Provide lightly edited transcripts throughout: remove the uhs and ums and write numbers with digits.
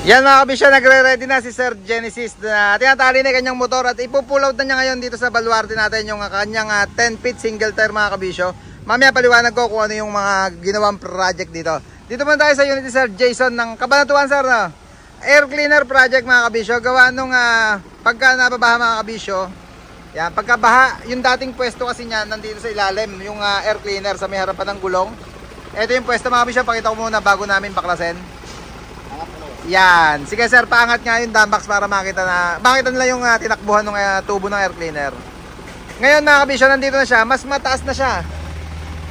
Yan mga kabisyo, nagre-ready na si Sir Genesis na tinatali na kanyang motor at ipupull out na niya ngayon dito sa baluarte natin yung kanyang 10 feet single tire mga kabisyo. Mamaya paliwanag ko kung ano yung mga ginawang project dito. Dito muna tayo sa unit ni Sir Jason ng Cabanatuan sir, no? Air cleaner project mga kabisyo. Gawa nung pagka nababaha mga kabisyo. Yan, pagka baha, yung dating pwesto kasi niya nandito sa ilalim, yung air cleaner sa may harapan ng gulong. Ito yung pwesto mga kabisyo, pakita ko muna bago namin baklasin. Yan, sige sir, paangat nga yung dumbox para makita nila yung tinakbuhan ng tubo ng air cleaner. Ngayon mga kabisyo, nandito na siya, mas mataas na siya.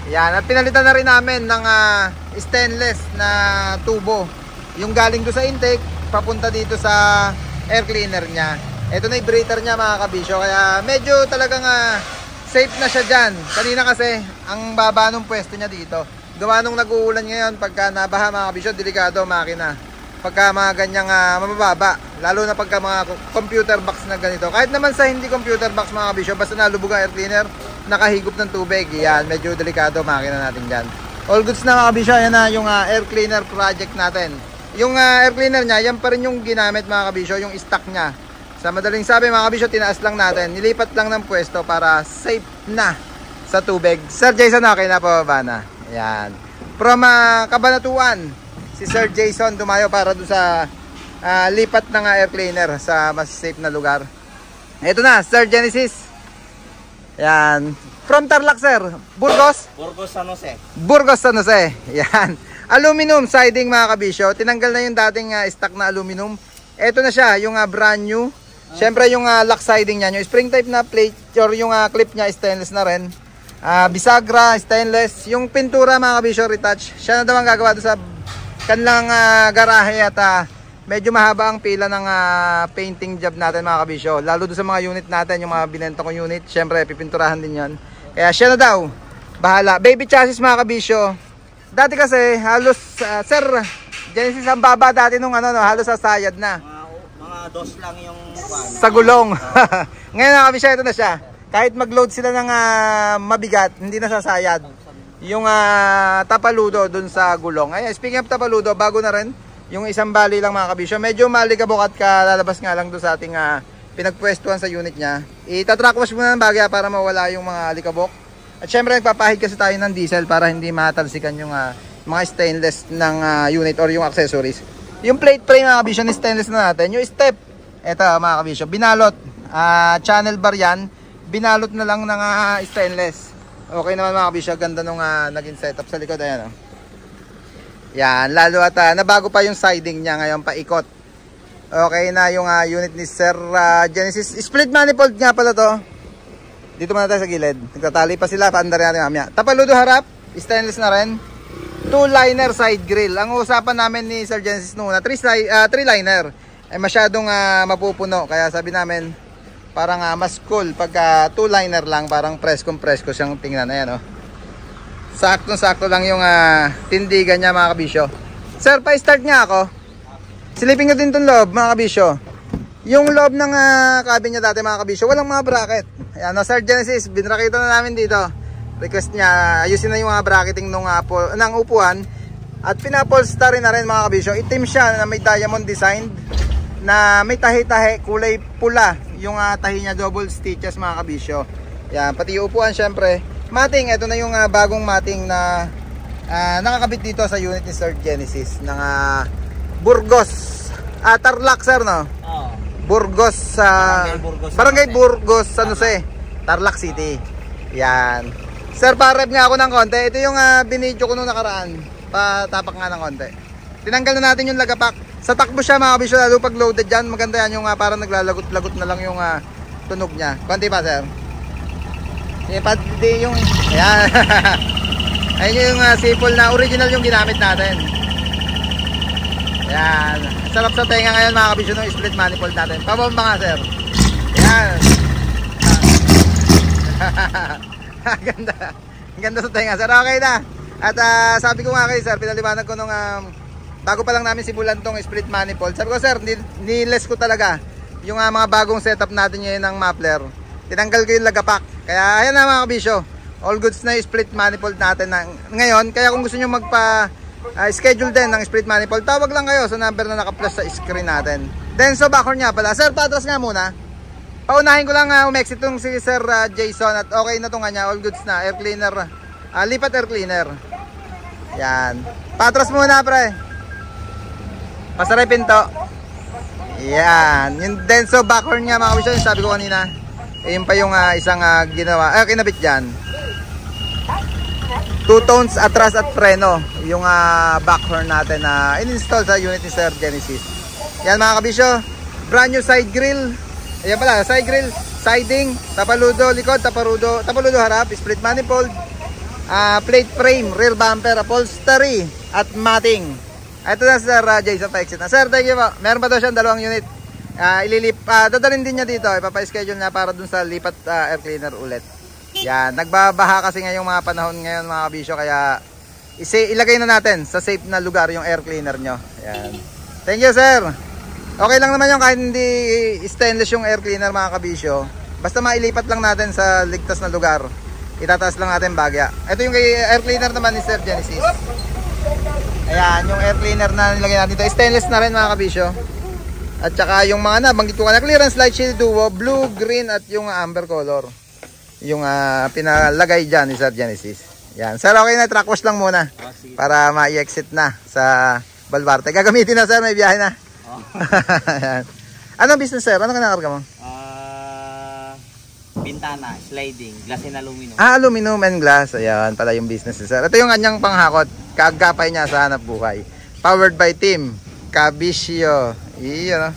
Yan, at pinalitan na rin namin ng stainless na tubo. Yung galing do sa intake, papunta dito sa air cleaner niya. Ito na yung breather niya mga kabisyo, kaya medyo talagang safe na siya dyan. Kanina kasi, ang baba nung pwesto niya dito. Gawa nung nag-uulan ngayon, pagka nabaha mga kabisyo, delikado makina. Pagka mga ganyang mabababa, lalo na pagka mga computer box na ganito. Kahit naman sa hindi computer box mga kabisyo, basta nalubog ang air cleaner, nakahigop ng tubig, yan, medyo delikado makina natin dyan. All goods na mga kabisyo, yan na yung air cleaner project natin. Yung air cleaner niya, yan pa rin yung ginamit mga kabisyo, yung stock niya. Sa madaling sabi mga kabisyo, tinaas lang natin, nilipat lang ng pwesto para safe na sa tubig. Sir Jason, okay na, pababa na. Yan. From Cabanatuan, si Sir Jason dumayo para doon sa lipat ng air cleaner sa mas safe na lugar. Ito na, Sir Genesis. Yan. From Tarlac, sir. Burgos? Burgos, San Jose. Burgos, San Jose. Yan. Aluminum siding mga kabisyo. Tinanggal na yung dating stock na aluminum. Ito na siya, yung brand new. Siyempre yung lock siding niya, yung spring type na plate or yung clip niya stainless na rin. Bisagra, stainless. Yung pintura mga kabisyo, retouch. Siya na daw ang gagawa doon sa kanilang garahe at medyo mahaba ang pila ng painting job natin mga kabisyo. Lalo doon sa mga unit natin, yung mga binenta kong unit, syempre pipinturahan din yan. Kaya siya na daw, bahala. Baby chassis mga kabisyo. Dati kasi halos, Sir Genesis, ang baba dati nung halos sasayad na. Mga dos lang yung sa gulong. Ngayon mga kabisyo, ito na siya. Kahit mag-load sila ng mabigat, hindi na sasayad. Yung tapaludo dun sa gulong. Ay, speaking of tapaludo, bago na rin. Yung isang bali lang mga kabisyo. Medyo maligabok at kalalabas nga lang dun sa ating pinagpwestuhan sa unit niya. Itatrack wash muna ng bagya para mawala yung mga alikabok. At syempre nagpapahid kasi tayo ng diesel para hindi matalsikan yung mga stainless ng unit or yung accessories. Yung plate frame mga kabisyo ni stainless na natin. Yung step, eto mga kabisyo, binalot. Channel bar yan. Binalot na lang ng stainless. Okay naman mga kabisyo, ganda nung naging setup sa likod. Ayan, yan, lalo at nabago pa yung siding niya ngayon, paikot. Okay na yung unit ni Sir Genesis. Split manifold nga pala to. Dito muna tayo sa gilid. Nagtatali pa sila, paandar natin mamaya. Tapaludo harap, stainless na rin. 2-liner side grill. Ang usapan namin ni Sir Genesis noon na 3-liner. Ay masyadong mapupuno. Kaya sabi namin, parang mas cool pagka 2-liner lang, parang presko siyang tingnan. Ayan, saktong-sakto lang yung tindigan niya mga kabisyo. Sir, pa-start nga ako. Silipin ko din itong loob mga kabisyo. Yung loob ng cabin niya dati mga kabisyo, walang mga bracket. Ayan, Sir Genesis, binrakita na namin dito. Request niya, ayusin na yung mga bracketing ng upuan. At pinapolster na rin mga kabisyo. Itim siya na may diamond design, na may tahi-tahi, kulay pula. Yung tahi niya, double stitches mga kabisyo. Yan, pati yung upuan syempre. Mating, ito na yung bagong mating na nakakabit dito sa unit ni Sir Genesis ng Burgos. Tarlac, sir, no? Oo. Burgos, Barangay Burgos, San Jose, Tarlac City. Yan. Sir, pa-rev nga ako ng konti. Ito yung binidyo ko nung nakaraan. Patapak nga ng konti. Tinanggal na natin yung lagapak. Sa takbo siya mga kabisyo, lalo pag loaded dyan, maganda yan yung parang naglalagot-lagot na lang yung tunog niya. Konti pa, sir. Yung ayan. Ayun yung sipol na original yung ginamit natin. Ayan. Sarap sa tenga ngayon mga kabisyo ng split manifold natin. Pabomba nga, sir. Ayan. Ganda. Ganda sa tenga, sir. Okay na. At sabi ko nga kay sir, pinaliwanag ko nung bago pa lang namin simulan tong split manifold. Sabi ko, sir, niles ko talaga yung mga bagong setup natin ngayon ng muffler. Tinanggal ko yung lagapak. Kaya ayan na mga kabisyo, all goods na yung split manifold natin ngayon. Kaya kung gusto nyo schedule din ng split manifold. Tawag lang kayo sa number na naka-flash sa screen natin. Denso backhorn nga pala. Sir, patras nga muna. Paunahin ko lang umexit itong si Sir Jason at okay na itong kanya. All goods na. Air cleaner. Lipat air cleaner. Yan. Patras muna, pre. Pasaray pinto. Yan. Yung Denso backhorn nga mga kabisyo. Yung sabi ko kanina. Yun pa yung isang ginawa. Kinabit dyan. 2 tones atras at preno. Yung backhorn natin na in-install sa unit ni Sir Genesis. Yan mga kabisyo. Brand new side grill. Ayan pala, side grill, siding, tapaludo likod, tapaludo harap, split manifold, plate frame, rear bumper, upholstery, at matting. Ito na Sir Jason pa-exit na. Sir, thank you po. Meron pa daw siyang 2 unit. Dadalhin din niya dito. Ipapa-schedule niya para dun sa lipat air cleaner ulit. Yan, nagbabaha kasi ngayong mga panahon ngayon mga kabisyo. Kaya ilagay na natin sa safe na lugar yung air cleaner nyo. Yan. Thank you, sir. Okay lang naman yung kahit hindi stainless yung air cleaner mga kabisyo. Basta mailipat lang natin sa ligtas na lugar. Itataas lang natin bagya. Ito yung air cleaner naman ni Sir Genesis. Ayan, yung air cleaner na nilagay natin dito. Stainless na rin mga kabisyo. At saka yung mga nabanggit ko na clearance light shield duo, blue, green at yung amber color. Yung pinalagay dyan ni Sir Genesis. Yan. Sir, okay na, track wash lang muna. Para ma-exit na sa Balbarte. Gagamitin na sir, may biyahe na. Anong business sir? Ano kinakarga mo? Bintana, sliding, glass and aluminum. Aluminum and glass. Ayan pala yung business ni sir. Ito yung kanyang panghakot. Kaagapay niya sa hanap buhay. Powered by Team Cabisio. Iyon.